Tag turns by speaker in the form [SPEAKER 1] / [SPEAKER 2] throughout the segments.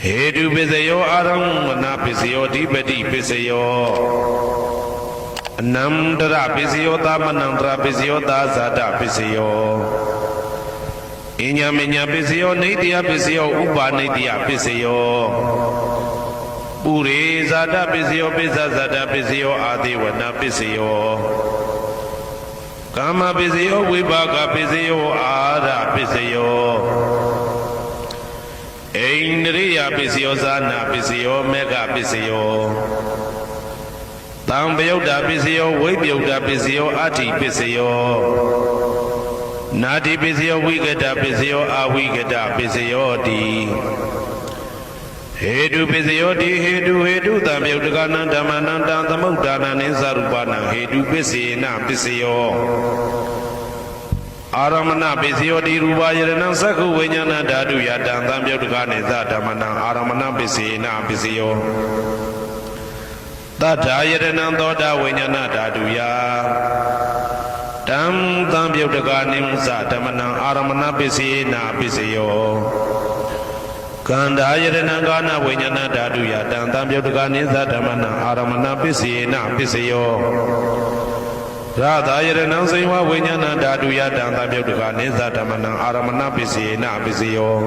[SPEAKER 1] Hedu Pisayo Aramana Pisayo Dipati Pisayo Namdra Pisayo Tamanandra Pisayo Tazada Pisayo Inyaminya Pisayo Nidya Pisayo Upa Nidya Pisayo Puri Zada Pisayo Pisa Zada Pisayo Adiwana Pisayo Kama Pisayo Vibhaga Pisayo Ara Pisayo Indriya Pisayo Zana Pisayo Mega Pisayo Tambayuda Pisayo Vibhyuda Pisayo Ati Pisayo Nati Pisayo Vigata Pisayo Avigata Pisayo Di Hedu Pisayo Di Hedu Tambayudagana Dhamananda Tamudana Nisarupana Hedu Pisina Pisayo Aramana Pisayo Di Rubayana Saku Vinyana Dadu Yadam Tambayudagane Zadamana Aramana Pisina Pisayo Tata Yadana Doda Vinyana Dadu Ya Tam Tambayudagane Zadamana Aramana Pisina Pisayo Kanda Yadana Gana Vinyana Dadu Yadam Tambayudagane Zadamana Aramana Pisina Pisayo Radha Yadana Saiva Vinyana Dadu Yadam Tambayudagane Zadamana Aramana Pisina Pisayo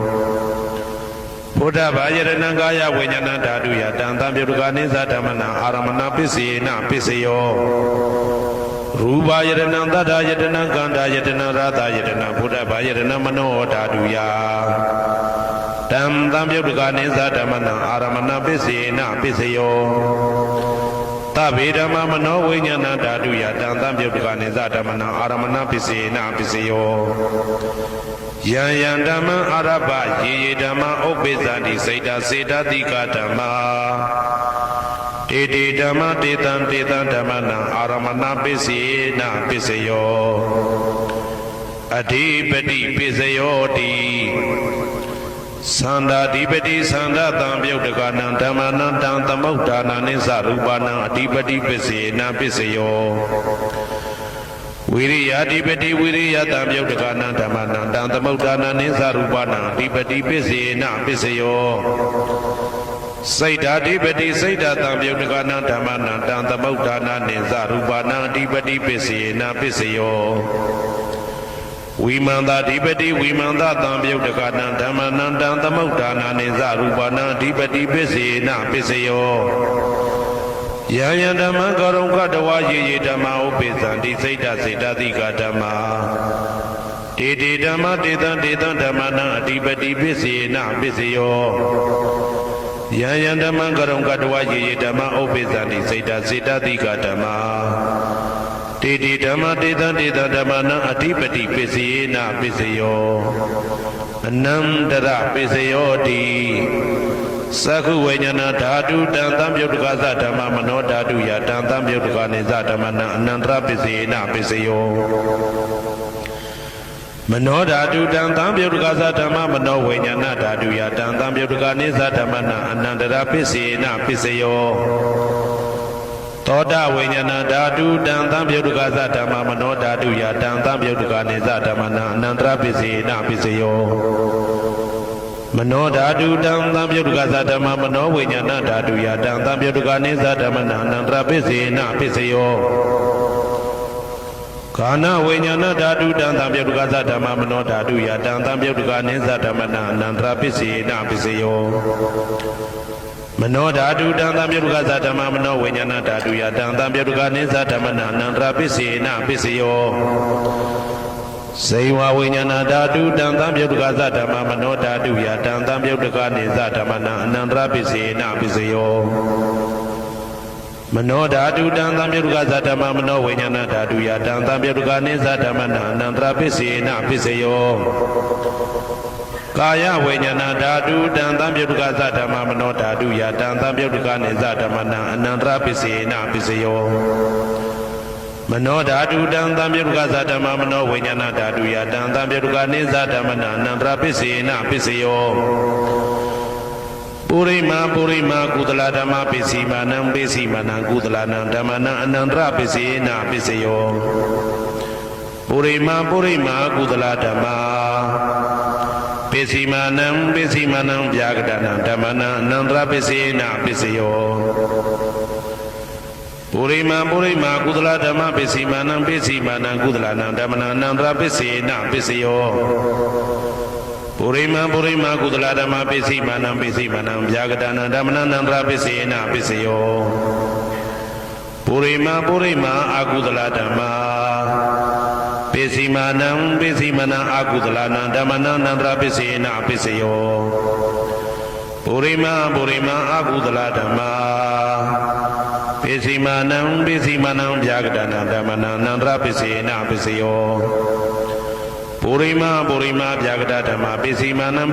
[SPEAKER 1] Buddha Yadana Gaya Vinyana Dadu Yadam Tambayudagane Zadamana Aramana Pisina Pisayo Ruba Yadana Dada Yadana Ganda Yadana Radha Yadana Buddha Yadana Mano Dadu Ya Tam Tambayudagane Zadamana Aramana Pisina Pisayo Tabidama Mano Vinyana Dadu Yadam Tambayudagane Zadamana Aramana Pisina Pisayo Yayandama Araba Yedama Obezadi Saida Seda Dika Dama Titi Dama Titan Titan Damana Aramana Pisina Pisayo Adipati Pisayo Di Sanda Dipati Sanda Tambayudagana Damana Tamudana Nisarupana Adipati Pisina Pisayo Viriya Dipati Viriya Tambayudagana Damana Tamudana Nisarupana Adipati Pisina Pisayo Saida Dipati Saida Tambayudagana Damana Tamudana Nisarupana Adipati Pisina Pisayo Vimanda Dipati Vimanda Tambayudagana Damana Tamudana Nisarupana Adipati Pisina Pisayo Yayandama Karunga Dawa Yedama Upizandi Saida Saida Dika Dama Titi Dama Titan Titan Damana Adipati Pisina Pisayo Yayandama Karunga Dawa Yedama Upizandi Saida Saida Dika Dama Titi Dama Titan Titan Damana Adipati Pisina Pisayo Anandara Pisayo Di Saku Vinyana Dadu Dan Tambayudagane Dhamma Mano Dadu Yadam Tambayudagane Zadamana Anandra Pisina Pisayo Mano Dadu Dan Tambayudagane Dhamma Mano Vinyana Dadu Yadam Tambayudagane Zadamana Anandra Pisina Pisayo Toda Vinyana Dadu Dan Tambayudagane Dhamma Mano Dadu Yadam Tambayudagane Zadamana Anandra Pisina Pisayo Mano Dadu Dan Tambayudagane Dhamma Mano Vinyana Dadu Yadam Tambayudagane Zadamana Anandra Pisina Pisayo Kana Vinyana Dadu Dan Tambayudagane Dhamma Mano Dadu Yadam Tambayudagane Zadamana Anandra Pisina Pisayo Mano Dadu Dan Tambayudagane Dhamma Mano Vinyana Dadu Yadam Tambayudagane Zadamana Anandra Pisina Pisayo Saiva Vinyana Dadu Dan Tambayudagane Dhamma Mano Dadu Yadam Tambayudagane Zadamana Anandra Pisina Pisayo Mano Dadu Dan Tambayudagane Dhamma Mano Vinyana Dadu Yadam Tambayudagane Zadamana Anandra Pisina Pisayo Kaya Vinyana Dadu Dan Tambayudagane Dhamma Mano Dadu Yadam Tambayudagane Zadamana Anandra Pisina Pisayo Mano Dadu Dan Tambayudagane Dhamma Mano Vinyana Dadu Yadam Tambayudagane Zadamana Anandra Pisina Pisayo Purima Purima Kudala Dhamma Pisimanam Pisimanam Kudalanam Dhammana Anandra Pisina Pisayo Purima Purima Kudala Dhamma ပိစီမာနံပိစီမာနံဗျာကတနံဓမ္မနံအနန္တရပိစေနပိစယောပုရိမာကုသလဓမ္မပိစီမာနံပိစီမာနံကုသလနံဓမ္မနံအနန္တရပိစေနပိစယောပုရိမာကုသလဓမ္မပိစီမာနံပိစီမာနံဗျာကတနံဓမ္မနံအနန္တရပိစေနပိစယောပုရိမာအကုသလဓမ္မပိစီမာနံအကုသလနံဓမ္မနံအနန္တရပိစေနပိစယောပုရိမာအကုသလဓမ္မပိစီမာနံဗျာကတနံဓမ္မနံအနန္တရပိစေနပိစယောပုရိမာဗျာကတဓမ္မပိစီမာနံ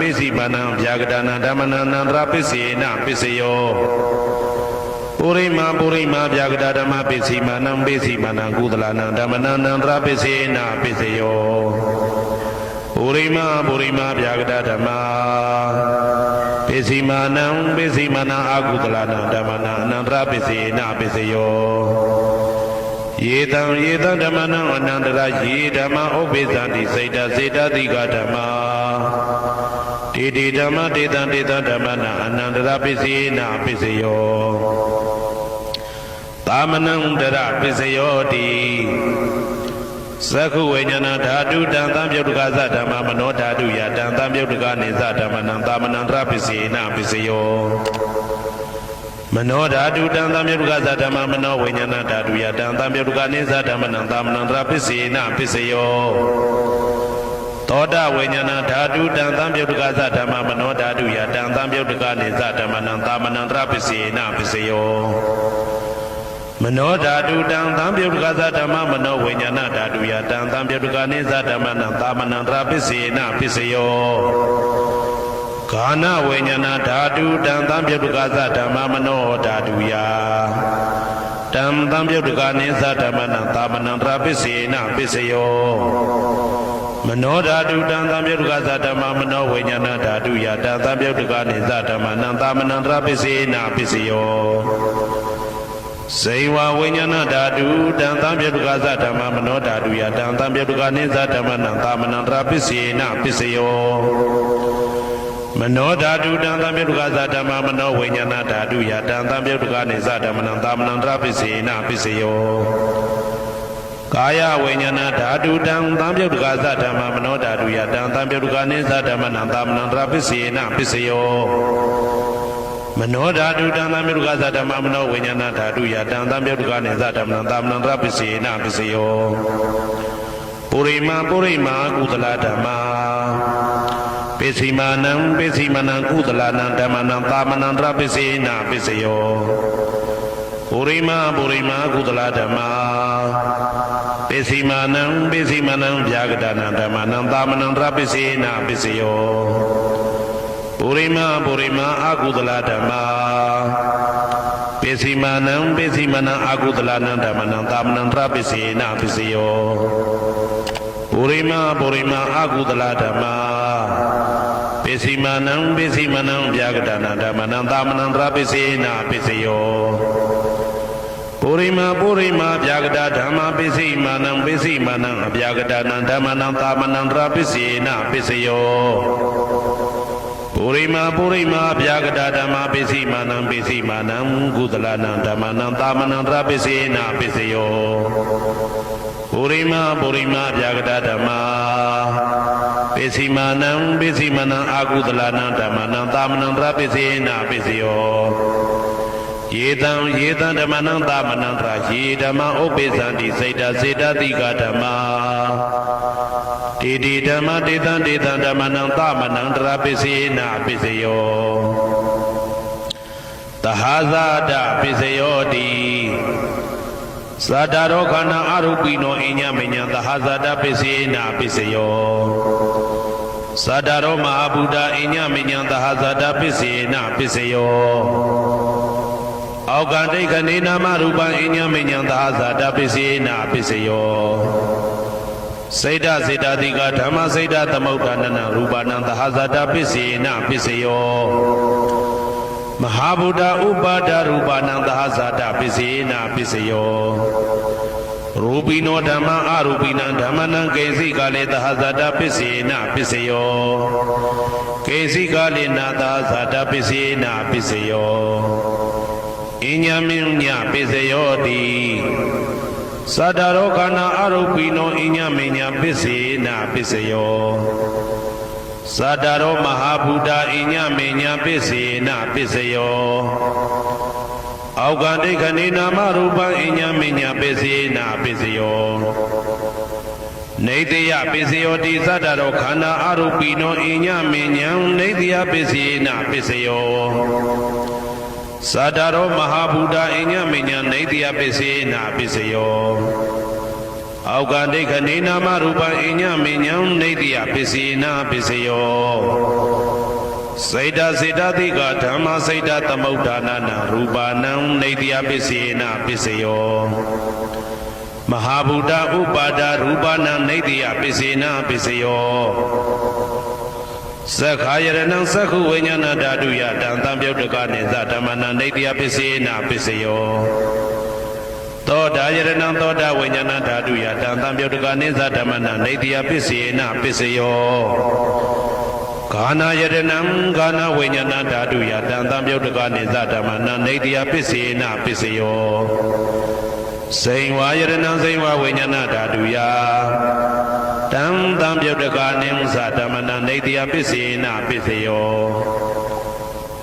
[SPEAKER 1] ဗျာကတနံဓမ္မနံအနန္တရပိစေနပိစယောပုရိမာဗျာကတဓမ္မပိစီမာနံကုသလနံဓမ္မနံအနန္တရပိစေနပိစယောပုရိမာဗျာကတဓမ္မပိစီမာနံအကုသလနံဓမ္မနံအနန္တရပိစေနပိစယောယေတံဓမ္မနံအနန္တရယေဓမ္မဥပ္ပိသန္တိစေတတိကဓမ္မတေဓမ္မတေတံဓမ္မနံအနန္တရပိစေနပိစယောသာမနံတရပိစယောတိသက္ခုဝိညာဏဓာတုတံသံပြုတ်တကသဓမ္မမနောဓာတုယတံသံပြုတ်တကနေသဓမ္မနံသာမနံတရပိစေနပိစယောမနောဓာတုတံသံပြုတ်တကသဓမ္မမနောဝိညာဏဓာတုယတံသံပြုတ်တကနေသဓမ္မနံသာမနံတရပိစေနပိစယောသောတဝိညာဏဓာတုတံသံပြုတ်တကသဓမ္မမနောဓာတုယတံသံပြုတ်တကနေသဓမ္မနံသာမနံတရပိစေနပိစယောမနောဓာတုတံသံပြုတ်တကသဓမ္မမနောဝိညာဏဓာတုယတံသံပြုတ်တကနေသဓမ္မနံသာမနံတရပိစေနပိစယောဂာနဝိညာဏဓာတုတံသံပြုတ်တကသဓမ္မမနောဓာတုယတံသံပြုတ်တကနေသဓမ္မနံသာမနံတရပိစေနပိစယောမနောဓာတုတံသံပြုတ်တကသဓမ္မမနောဝိညာဏဓာတုယတံသံပြုတ်တကနေသဓမ္မနံသာမနံတရပိစေနပိစယောဇေဝဝိညာဏဓာတုတံသံပြုတ်တကသဓမ္မမနောဓာတုယတံသံပြုတ်တကနေသဓမ္မနံသာမနံတရပိစေနပိစယောမနောဓာတုတံသံပြုတ်တကသဓမ္မမနောဝိညာဏဓာတုယတံသံပြုတ်တကနေသဓမ္မနံသာမနံတရပိစေနပိစယောကာယဝိညာဏဓာတုတံသံပြုတ်တကသဓမ္မမနောဓာတုယတံသံပြုတ်တကနေသဓမ္မနံသာမနံတရပိစေနပိစယောမနောဓာတုတံသံပြုတ်တကသဓမ္မမနောဝိညာဏဓာတုယတံသံပြုတ်တကနေသဓမ္မနံသာမနံတရပိစေနပိစယောပုရိမာကုသလဓမ္မပိစီမာနံကုသလနံဓမ္မနံသာမနံတရပိစေနပိစယောပုရိမာကုသလဓမ္မပိစီမာနံဗျာကတနံဓမ္မနံသာမနံတရပိစေနပိစယောပုရိမာအကုသလဓမ္မပိစီမာနံအကုသလနံဓမ္မနံသာမနံတရပိစေနပိစယောပုရိမာအကုသလဓမ္မပိစီမာနံဗျာကတနံဓမ္မနံသာမနံတရပိစေနပိစယောပုရိမာဗျာကတဓမ္မပိစီမာနံဗျာကတနံဓမ္မနံသာမနံတရပိစေနပိစယောပုရိမာဗျာကတဓမ္မပိစီမာနံကုသလနံဓမ္မနံသာမနံတရပိစေနပိစယောပုရိမာဗျာကတဓမ္မပိစီမာနံအကုသလနံဓမ္မနံသာမနံတရပိစေနပိစယောယေတံဓမ္မနံသာမနံတရယေဓမ္မဥပ္ပိသန္တိစေတတိကဓမ္မတေဓမ္မတေတံဓမ္မနံသာမနံတရပိစေနပိစယောသဟာဇာတပိစယောတိသတ္တရောခန္ဓာအရူပိနောအညမညံသဟာဇာတပိစေနပိစယောသတ္တရောမဟာဗုဒ္ဓအညမညံသဟာဇာတပိစေနပိစယောအောက်ကဒိဋ္ဌနေနာမရူပံအညမညံသဟာဇာတပိစေနပိစယောစေတတိကဓမ္မစေတသမုဋ္ဌာနနရူပနံသဟာဇာတပိစေနပိစယောမဟာဗုဒ္ဓဥပါဒရူပနံသဟာဇာတပိစေနပိစယောရူပိနောဓမ္မအရူပိနံဓမ္မနံကိဉ္စိကလေသဟာဇာတပိစေနပိစယော ကေစီကာလိနာသာဇာတပစ္စေနာပစ္စယောအညမင်းညပစ္စယောတိသတ္တရောခန္ဓာအရုပိနောအညမင်းညပစ္စေနာပစ္စယောသတ္တရောမဟာဗုဒ္ဓအညမင်းညပစ္စေနာပစ္စယောအောက်ကဒိဋ္ဌိနာမရူပံအညမင်းညပစ္စေနာပစ္စယောနေတယပစ္စယောတိသတ္တရောခန္ဓာအရုပိနောအညမင်းညံနေတယပစ္စေနာပစ္စယောသတ္တရောမဟာဗုဒ္ဓအညမညနေတယပစ္စေနာပစ္စယောအောက်ကဒိဋ္ဌိနာမရူပံအညမညံနေတယပစ္စေနာပစ္စယောစေတစေတတိကဓမ္မစေတသမုဋ္ဌာနာနာရူပနံနေတယပစ္စေနာပစ္စယောမဟာဗုဒ္ဓဥပါဒရူပနံနေတယပစ္စေနာပစ္စယောသက္ခာယရဏံသက္ခုဝိညာဏဓာတုယတံသံပြုတ်တကနေသဓမ္မနံနေတယပစ္စေနာပစ္စယောသောတာယရဏံသောတာဝိညာဏဓာတုယတံသံပြုတ်တကနေသဓမ္မနံနေတယပစ္စေနာပစ္စယောဂာနာယရဏံဂာနာဝိညာဏဓာတုယတံသံပြုတ်တကနေသဓမ္မနံနေတယပစ္စေနာပစ္စယောစိန်ဝါယရဏံစိန်ဝါဝိညာဏဓာတုယတံသံပြုတ်တကနေသဓမ္မနံနေတယပစ္စေနာပစ္စယော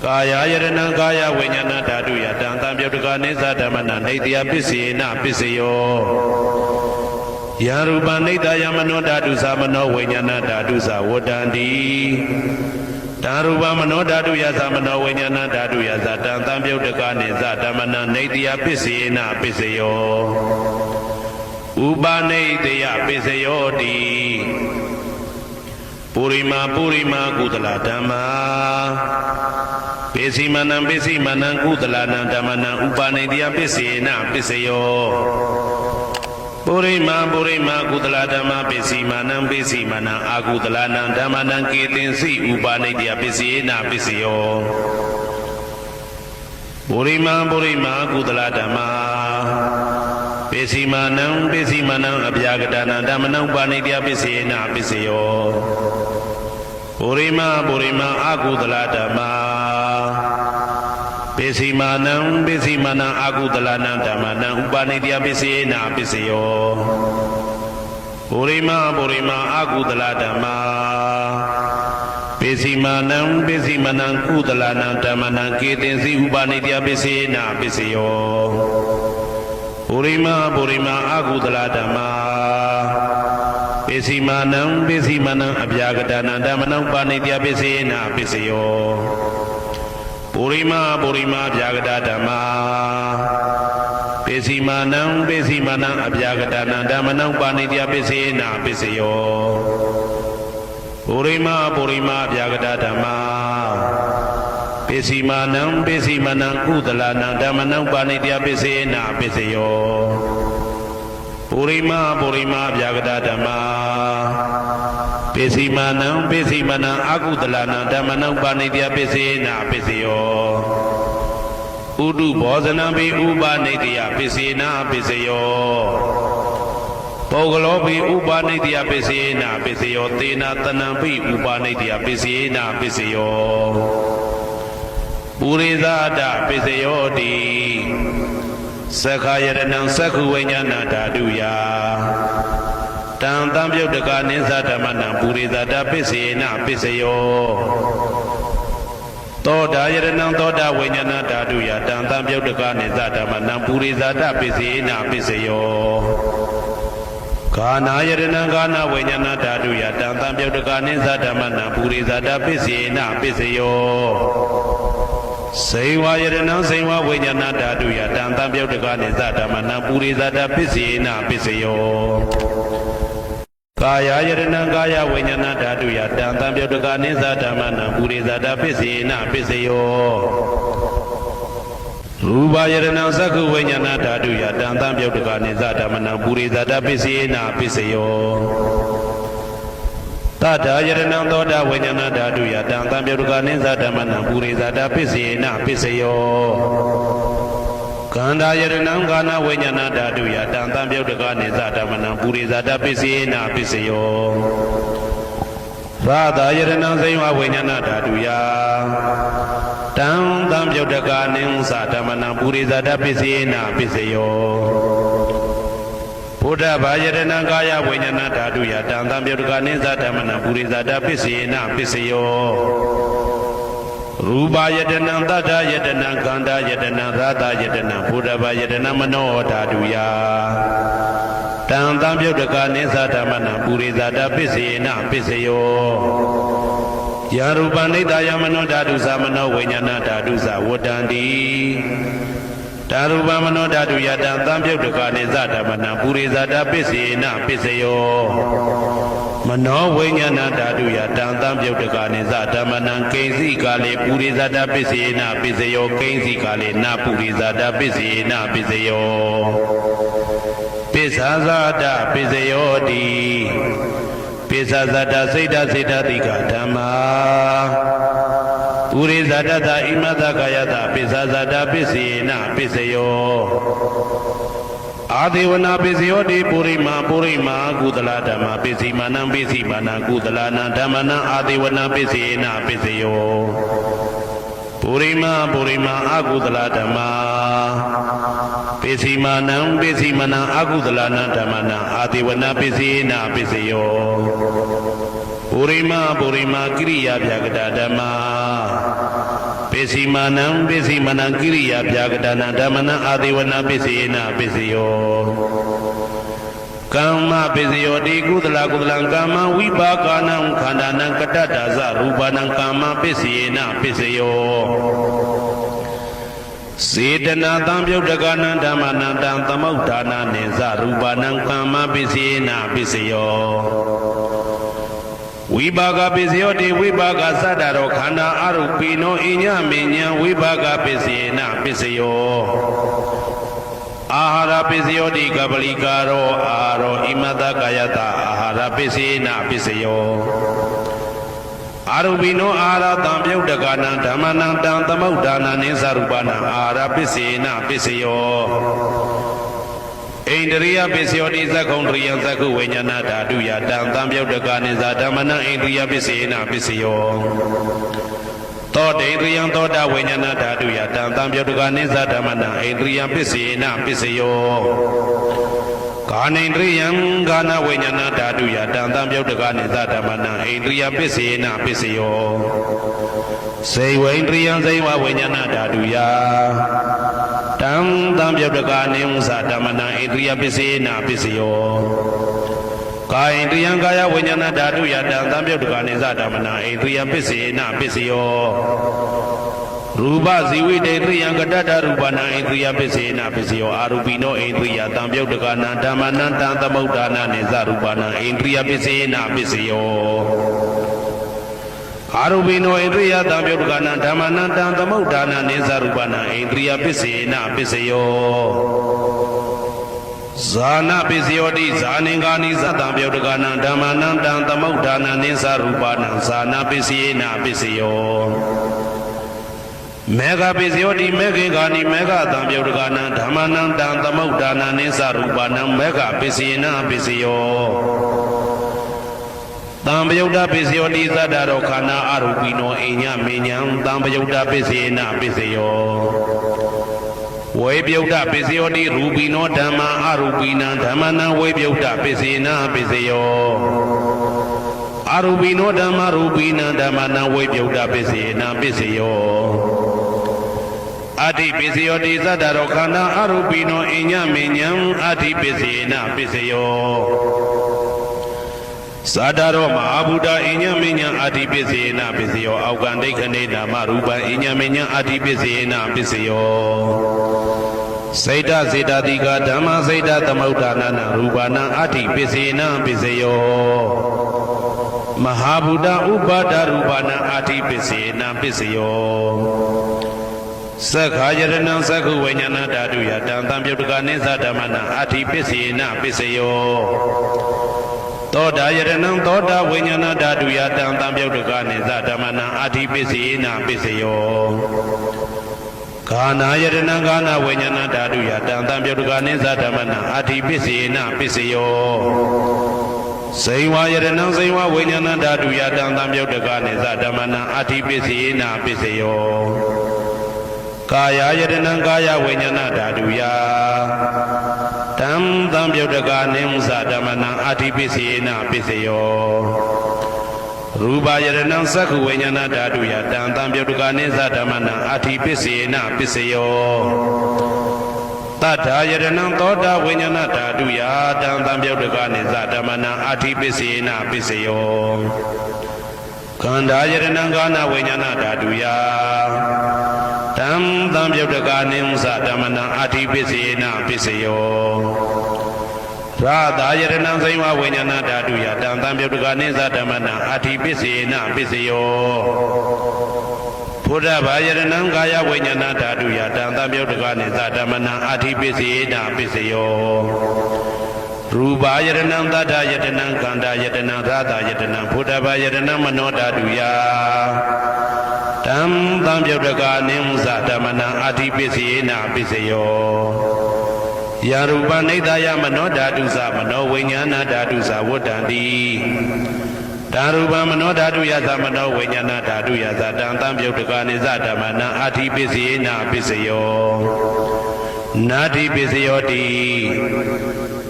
[SPEAKER 1] ကာယယရဏံကာယဝိညာဏဓာတုယတံသံပြုတ်တကနေသဓမ္မနံနေတယပစ္စေနာပစ္စယောယရူပနိတယမနောဓာတုသမနောဝိညာဏဓာတုသဝတ္တန္တိတံရူပမနောဓာတုယသမနောဝိညာဏဓာတုယသတံသံပြုတ်တကနေသဓမ္မနံနေတယပစ္စေနာပစ္စယောဥပနိတယပစ္စယောတိပုရိမာကုသလဓမ္မာပိစီမနံကုသလနံဓမ္မနံဥပနိတယပစ္စေနာပစ္စယောပုရိမာကုသလဓမ္မပိစီမနံအာကုသလနံဓမ္မနံကေတင်စီဥပနိတယပစ္စေနာပစ္စယောပုရိမာကုသလဓမ္မာပိစီမနံအဗျာကတနာဓမ္မနံဥပနိတယပစ္စေနာပစ္စယောပုရိမာအာကုသလဓမ္မာပိစီမနံအာကုသလနံဓမ္မနံဥပနိတယပစ္စေနာပစ္စယောပုရိမာအာကုသလဓမ္မာပိစီမနံကုသလနံဓမ္မနံကေတင်စီဥပနိတယပစ္စေနာပစ္စယောပုရိမာအာကုသလဓမ္မာပိစီမနံအဗျာကတနာဓမ္မနံပါဏိတယပစ္စေနာပစ္စယောပုရိမာဗျာကတဓမ္မာပိစီမနံအဗျာကတနာဓမ္မနံပါဏိတယပစ္စေနာပစ္စယောပုရိမာဗျာကတဓမ္မာပိစီမနံကုသလနံဓမ္မနံပါဏိတယပစ္စေနာပစ္စယောပုရိမာဗျာကတဓမ္မာပိစီမနံအာကုသလနံဓမ္မနံပါဏိတယပစ္စေနာပစ္စယောဥဒုဘောဇနံပိဥပနိတယပစ္စေနာပစ္စယောပုဂ္ဂလောပိဥပနိတယပစ္စေနာပစ္စယောသေနာတနံပိဥပနိတယပစ္စေနာပစ္စယောပုရိသတပစ္စယောတိသက္ခာယရဏံသက္ခုဝိညာဏဓာတုယတံသံပြုတ်တကနေသဓမ္မနံပုရိသတပစ္စေနာပစ္စယောသောတာယရဏံသောတာဝိညာဏဓာတုယတံသံပြုတ်တကနေသဓမ္မနံပုရိသတပစ္စေနာပစ္စယောဂာနာယရဏံဂာနာဝိညာဏဓာတုယတံသံပြုတ်တကနေသဓမ္မနံပုရိသတပစ္စေနာပစ္စယောစိန်ဝါယရဏံစိန်ဝါဝိညာဏဓာတုယတံသံပြုတ်တကနေသဓမ္မနံပုရိသတပစ္စေနာပစ္စယောကာယယရဏံကာယဝိညာဏဓာတုယတံသံပြုတ်တကနေသဓမ္မနံပုရိသတပစ္စေနာပစ္စယောရူပယရဏံသက္ခုဝိညာဏဓာတုယတံသံပြုတ်တကနေသဓမ္မနံပုရိသတပစ္စေနာပစ္စယောတထာယရဏံသောတာဝိညာဏဓာတုယတံသံပြုတ်တကနေသဓမ္မနံပုရိသတပစ္စေနာပစ္စယောကန္တာယရဏံကာနဝိညာဏဓာတုယတံသံပြုတ်တကနေသဓမ္မနံပုရိသတပစ္စေနာပစ္စယော ရာသာယတနာစိဝဝိညာဏဓာတုယတံတံပြုတ်တကာနိသဓမ္မနံပုရိသတပစ္စေနပစ္စယောဘုဒ္ဓဘာယတနာကာယဝိညာဏဓာတုယတံတံပြုတ်တကာနိသဓမ္မနံပုရိသတပစ္စေနပစ္စယောရူပယတနာတတ္တယတနာကန္တာယတနာရာသယတနာဘုဒ္ဓဘာယတနာမနောဓာတုယတံတံပြုတ်တကာနိသဓမ္မနံပုရိသတပစ္စေနပစ္စယောယာရူပနိတယမနောဓာတုသမနောဝိညာဏဓာတုသဝတ္တန္တိဓာရူပမနောဓာတုယတံတံပြုတ်တကာနိသဓမ္မနံပုရိသတပစ္စေနပစ္စယောမနောဝိညာဏဓာတုယတံတံပြုတ်တကာနိသဓမ္မနံကိဉ္စီကာလေပုရိသတပစ္စေနပစ္စယောကိဉ္စီကာလေနပုရိသတပစ္စေနပစ္စယောပိစ္ဆာဇာတပစ္စယောတိပိစ္ဆာဇာတစိတ်တစေတတိကဓမ္မာပုရိသတတဣမတကာယတပိစ္ဆာဇာတပစ္စေနပစ္စယောအာဒေဝနာပစ္စယောတိပုရိမာကုသလဓမ္မာပစ္စည်းမာနံပစ္စည်းမာနံကုသလနာဓမ္မနံအာဒေဝနာပစ္စေနပစ္စယောပုရိမာအကုသလဓမ္မာပစ္စည်းမာနံအကုသလနာဓမ္မနံအာဒေဝနာပစ္စေနပစ္စယောပုရိမာကိရိယာဗျာကတဓမ္မာပစ္စည်းမာနံကိရိယာဗျာကတနာဓမ္မနံအာဒေဝနာပစ္စေနပစ္စယောကမ္မပစ္စယောတိကုသလကမ္မဝိပါကနံခန္ဓာနံကတ္တတာဇရူပနံကမ္မပစ္စေနပစ္စယောစေတနာတံပြုတ်တကနံဓမ္မနံတံသမုဋ္ဌာနာနိဇရူပနံကမ္မပစ္စေနပစ္စယောဝိပါကပစ္စယောတိဝိပါကသတ္တရောခန္ဓာအရုပိနောအညမဉ္ဇံဝိပါကပစ္စေနပစ္စယောအာဟာရပစ္စယောတိကပလိကာရောအာရောဣမတကာယတအာဟာရပစ္စေနပစ္စယောအာရုပိနောအာဟာရတံပြုတ်တကနံဓမ္မနံတံသမုဋ္ဌာနာနိသရူပနံအာဟာရပစ္စေနပစ္စယောဣန္ဒရိယပစ္စယောတိသက္ခုံတရိယသက္ခုဝိညာဏဓာတုယတံတံပြုတ်တကနိသဓမ္မနံဣန္ဒရိယပစ္စေနပစ္စယောသောတေရိယံသောတာဝိညာဏဓာတုယတံတံပြုတ်တကနိသဓမ္မနံဣန္ဒရိယပစ္စေနပစ္စယောကာနိန္ဒရိယံကာနဝိညာဏဓာတုယတံတံပြုတ်တကနိသဓမ္မနံဣန္ဒရိယပစ္စေနပစ္စယောစေဝိန္ဒရိယံစေဝဝိညာဏဓာတုယတံတံပြုတ်တကနိသဓမ္မနံဣန္ဒရိယပစ္စေနပစ္စယောကာယိန္ဒရိယံကာယဝိညာဏဓာတုယတံတံပြုတ်တကနိသဓမ္မနံဣန္ဒရိယပစ္စေနပစ္စယောရူပဇီဝိတေတရိယံကတ္တရူပနံဣန္ဒရိယပစ္စေနပစ္စယောအာရူပိနောဣန္ဒရိယတံပြုတ်တကနံဓမ္မနံတံသမုဋ္ဌာနာနိသရူပနံဣန္ဒရိယပစ္စေနပစ္စယောအာရူပိနောဣန္ဒရိယတံပြုတ်တကနံဓမ္မနံတံသမုဋ္ဌာနာနိသရူပနံဣန္ဒရိယပစ္စေနပစ္စယောဇာနာပစ္စယောတိဇာနင်္ဂာနိသတံပြုတ်တကနံဓမ္မနံတံသမုဋ္ဌာနာနိသရူပနံဇာနာပစ္စေနပစ္စယောမေဃပစ္စယောတိမေခေကာနိမေဃတံပြုတ်တကနံဓမ္မနံတံသမုဋ္ဌာနာနိသရူပနံမေဃပစ္စေနပစ္စယောတံပယုတ်တပစ္စယောတိသတ္တရောခန္ဓာအရူပိနောအိညမေညံတံပယုတ်တပစ္စေနပစ္စယောဝေပြုတ်တပစ္စယောတိရူပိနောဓမ္မာအရူပိနံဓမ္မနံဝေပြုတ်တပစ္စေနပစ္စယောအရူပိနောဓမ္မာရူပိနံဓမ္မနံဝေပြုတ်တပစ္စေနပစ္စယောအတ္တိပစ္စယောတိသတ္တရောခန္ဓာအရူပိနောအိညမေညံအတ္တိပစ္စေနပစ္စယောသာတရောမဟာဗုဒ္ဓအိညမေညံအတ္တိပစ္စေနပစ္စယောအောက်ကံဒိဋ္ဌနေနာမရူပံအိညမေညံအတ္တိပစ္စေနပစ္စယောစေတစေတတိကဓမ္မစေတသမုဋ္ဌာနာနရူပနံအတ္တိပစ္စေနပစ္စယောမဟာဗုဒ္ဓဥပါဒရူပနံအတ္တိပစ္စေနပစ္စယောသက္ခာယရဏံသက္ခုဝိညာဏဓာတုယတံတံပြုတ်တကနိသဓမ္မနံအတ္တိပစ္စေနပစ္စယောသောတာယရဏံသောတာဝိညာဏဓာတုယတံတံပြုတ်တကနိသဓမ္မနံအတ္တိပစ္စေနပစ္စယောဂာနာယရဏံဂာနာဝိညာဏဓာတုယတံတံပြုတ်တကနိသဓမ္မနံအတ္တိပစ္စေနပစ္စယော စိန်ဝါယရဏံစိန်ဝါဝိညာဏဓာတုယတံသံပြုတ်တကနေသဓမ္မနံအာတိပစ္စေနာပစ္စယောကာယယတနံကာယဝိညာဏဓာတုယတံသံပြုတ်တကနေသဓမ္မနံအာတိပစ္စေနာပစ္စယောရူပယရဏံသက္ခဝိညာဏဓာတုယတံသံပြုတ်တကနေသဓမ္မနံအာတိပစ္စေနာပစ္စယောတထာယရဏံသောတာဝိညာဏဓာတုယတံသံပြုတ်တကနေသဓမ္မနံအာတိပစ္စေနာပစ္စယောခန္ဓာယရဏံကာဏဝိညာဏဓာတုယတံသံပြုတ်တကနေသဓမ္မနံအာတိပစ္စေနာပစ္စယောရာသာယရဏံစိဝဝိညာဏဓာတုယတံသံပြုတ်တကနေသဓမ္မနံအာတိပစ္စေနာပစ္စယောဘုဒ္ဓဘာယရဏံကာယဝိညာဏဓာတုယတံသံပြုတ်တကနေသဓမ္မနံအာတိပစ္စေနာပစ္စယောရူပယရဏံသတ္တယတနံကန္တာယတနံရာသာယတနံဘုဒ္ဓဘာယရဏံမနောဓာတုယတံသံပြုတ်တကနေသဓမ္မနံအာတိပစ္စေနာပစ္စယောယရူပနိဒာယမနောဓာတုသမနောဝိညာဏဓာတုသဝတ္တံတိဓာရူပမနောဓာတုယသမနောဝိညာဏဓာတုယသတံသံပြုတ်တကနေသဓမ္မနံအာတိပစ္စေနာပစ္စယောနာတိပစ္စယောတိ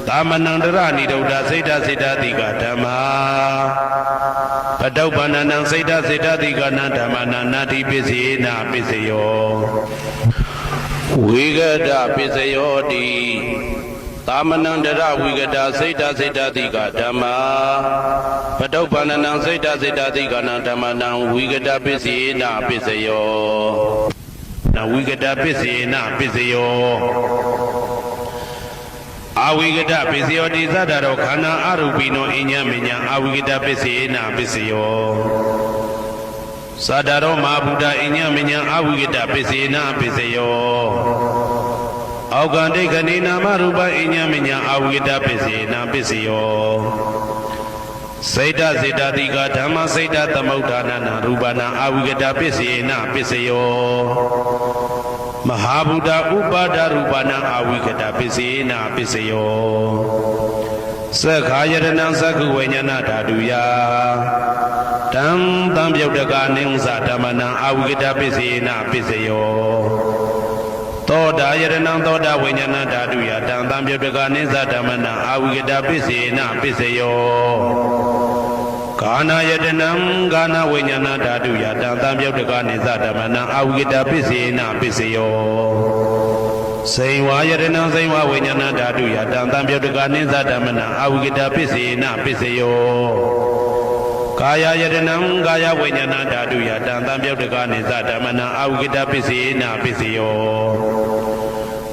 [SPEAKER 1] သမနံတရဏိဒုဒ္ဓစိတ်တစိတ်တတိကဓမ္မာပတုပ္ပန္နံစိတ်တစိတ်တတိကနံဓမ္မနံနာတိပစ္စေနာပစ္စယောဝိဂဒပစ္စယောတိသမနံတရဝိဂဒစိတ်တစိတ်တတိကဓမ္မာပတုပ္ပန္နံစိတ်တစိတ်တတိကနံဓမ္မနံဝိဂဒပစ္စေနာပစ္စယောနဝိဂဒပစ္စေနာပစ္စယောအဝိဂဒပစ္စယောတိသတ္တရောခန္ဓာအရူပိနောအညမညာအဝိဂဒပစ္စေနာပစ္စယောသတ္တရောမဟာဗုဒ္ဓအညမညာအဝိဂဒပစ္စေနာပစ္စယောအောက်ကံဒိဋ္ဌိနာမရူပအညမညာအဝိဂဒပစ္စေနာပစ္စယောစိတ်တစေတတိကဓမ္မစိတ်တသမုဋ္ဌာနနာရူပနာအဝိဂဒပစ္စေနာပစ္စယောမဟာဗုဒ္ဓဥပါဒရူပနာအဝိဂဒပစ္စေနာပစ္စယောသက္ခာယရဏံသက္ခဝိညာဏဓာတုယတံသံပြုတ်တကနေသဓမ္မနံအဝိဂဒပစ္စေနာပစ္စယောသောတာယရဏံသောတာဝိညာဏဓာတုယတံသံပြုတ်တကနေသဓမ္မနံအဝိဂဒပစ္စေနာပစ္စယောကာနာယတနံကာနာဝိညာဏဓာတုယတံသံပြုတ်တကနေသဓမ္မနံအဝိဂဒပစ္စေနာပစ္စယောစိန်ဝါယရဏံစိန်ဝါဝိညာဏဓာတုယတံသံပြုတ်တကနေသဓမ္မနံအဝိဂဒပစ္စေနာပစ္စယောကာယယတနံကာယဝိညာဏဓာတုယတံသံပြုတ်တကနေသဓမ္မနံအဝိဂဒပစ္စေနာပစ္စယော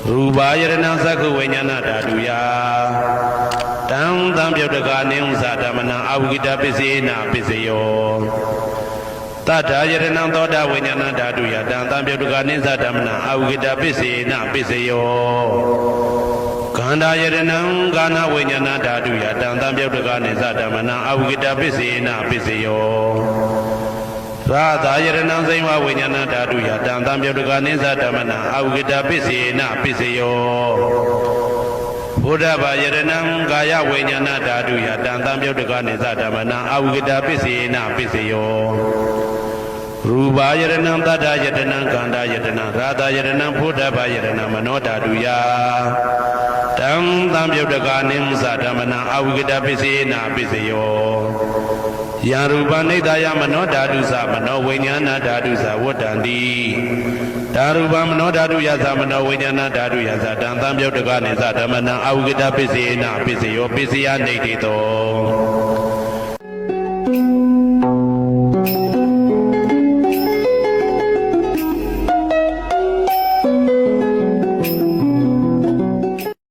[SPEAKER 1] ရူပယရဏံသက္ခဝိညာဏဓာတုယတံသံပြုတ်တကနေသဓမ္မနံအဝိဂဒပစ္စေနာပစ္စယောတထာယရဏံသောတာဝိညာဏဓာတုယတံသံပြုတ်တကနေသဓမ္မနံအဝိဂဒပစ္စေနာပစ္စယောခန္ဓာယရဏံကာဏဝိညာဏဓာတုယတံသံပြုတ်တကနေသဓမ္မနံအဝိဂဒပစ္စေနာပစ္စယောရာသာယရဏံစိဝဝိညာဏဓာတုယတံသံပြုတ်တကနေသဓမ္မနံအဝိဂဒပစ္စေနာပစ္စယောဘုဒ္ဓဘာယရဏံကာယဝိညာဏဓာတုယတံသံပြုတ်တကနေသဓမ္မနံအဝိဂဒပစ္စေနာပစ္စယောရူပယရဏံတတ္တယတနံကန္တာယတနံရာသာယရဏံဘုဒ္ဓဘာယရဏံမနောဓာတုယတံသံပြုတ်တကနေသဓမ္မနံအဝိဂဒပစ္စေနာပစ္စယောယရူပနိဒာယမနောဓာတုသမနောဝိညာဏဓာတုသဝတ္တံတိဓာရူပမနောဓာတုယသမနောဝိညာဏဓာတုယသတံသံပြုတ်တကနေသဓမ္မနံအဝိဂဒပစ္စေနာပစ္စယောပစ္စယနိဋ္ဌိတော